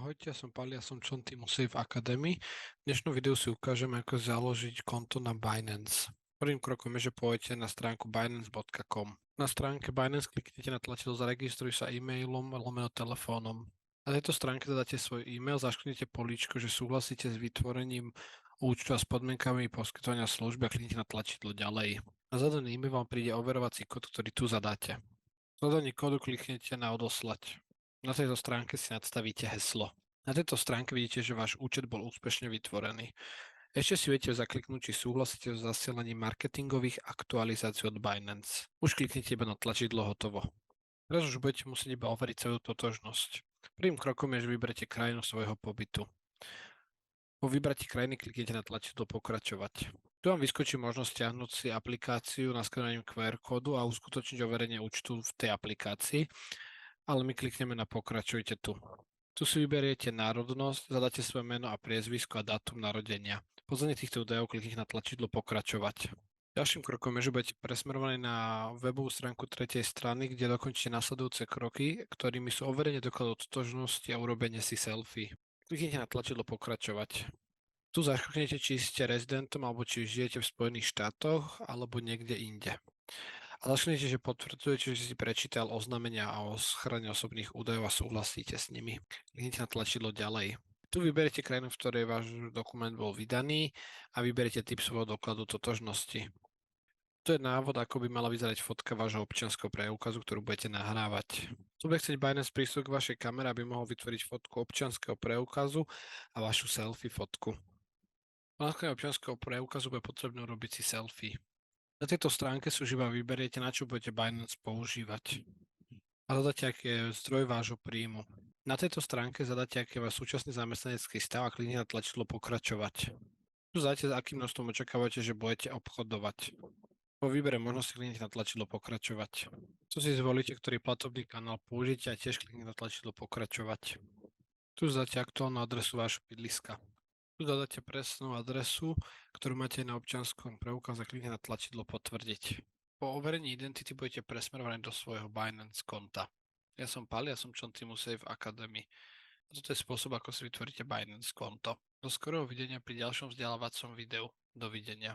Ahojte, ja som Pali, ja som člen týmu Safe Academy. V dnešnom videu si ukážem, ako založiť konto na Binance. Prvým krokom je, že pôjdete na stránku binance.com. Na stránke Binance kliknete na tlačidlo Zaregistruj sa e-mailom lomeno telefónom. Na tejto stránke zadáte svoj e-mail, zaškrtnete políčko, že súhlasíte s vytvorením účtu a s podmienkami poskytovania služby a kliknete na tlačidlo Ďalej. Na zadaný e-mail vám príde overovací kód, ktorý tu zadáte. V zadaní kódu kliknete na Odoslať. Na tejto stránke si nadstavíte heslo. Na tejto stránke vidíte, že váš účet bol úspešne vytvorený. Ešte si viete zakliknúť, či súhlasíte s zasielaním marketingových aktualizácií od Binance. Už kliknite iba na tlačidlo Hotovo. Teraz už budete musieť iba overiť svoju totožnosť. Prvým krokom je, že vyberete krajinu svojho pobytu. Po vybratí krajiny kliknete na tlačidlo Pokračovať. Tu vám vyskočí možnosť stiahnuť si aplikáciu naskenovaním QR kódu a uskutočniť overenie účtu v tej aplikácii, ale my klikneme na Pokračujte tu. Tu si vyberiete národnosť, zadáte svoje meno a priezvisko a dátum narodenia. Po zadaní týchto údajov kliknite na tlačidlo Pokračovať. Ďalším krokom je, že budete presmerovaní na webovú stránku tretej strany, kde dokončíte nasledujúce kroky, ktorými sú overenie dokladov totožnosti a urobenie si selfie. Kliknite na tlačidlo Pokračovať. Tu zaškrtnete, či ste rezidentom alebo či žijete v Spojených štátoch alebo niekde inde. A začnete, že potvrdzujete, že si prečítal oznámenia o ochrane osobných údajov a súhlasíte s nimi. Kliknite na tlačidlo Ďalej. Tu vyberete krajinu, v ktorej váš dokument bol vydaný a vyberete typ svojho dokladu totožnosti. To je návod, ako by mala vyzerať fotka vášho občianskeho preukazu, ktorú budete nahrávať. Tu bude chcieť Binance prístup k vašej kamere, aby mohol vytvoriť fotku občianskeho preukazu a vašu selfie fotku. Po náskone občianskeho preukazu bude potrebné urobiť si selfie. Na tejto stránke si už iba vyberiete, na čo budete Binance používať. A zadáte, aký je zdroj vášho príjmu. Na tejto stránke zadáte, aký je váš súčasný zamestnanecký stav a kliknite na tlačidlo Pokračovať. Tu zadáte, s akým množstvom očakávate, že budete obchodovať. Po výbere možnosti kliknite na tlačidlo Pokračovať. Tu si zvolíte, ktorý platobný kanál použijete a tiež kliknite na tlačidlo Pokračovať. Tu zadáte aktuálnu adresu vášho bydliska. Tu zadáte presnú adresu, ktorú máte na občianskom preukaze, kliknite na tlačidlo Potvrdiť. Po overení identity budete presmerovaní do svojho Binance konta. Ja som Pali, ja som člen týmu Safe Academy. A toto je spôsob, ako si vytvoríte Binance konto. Do skorého videnia pri ďalšom vzdelávacom videu. Dovidenia.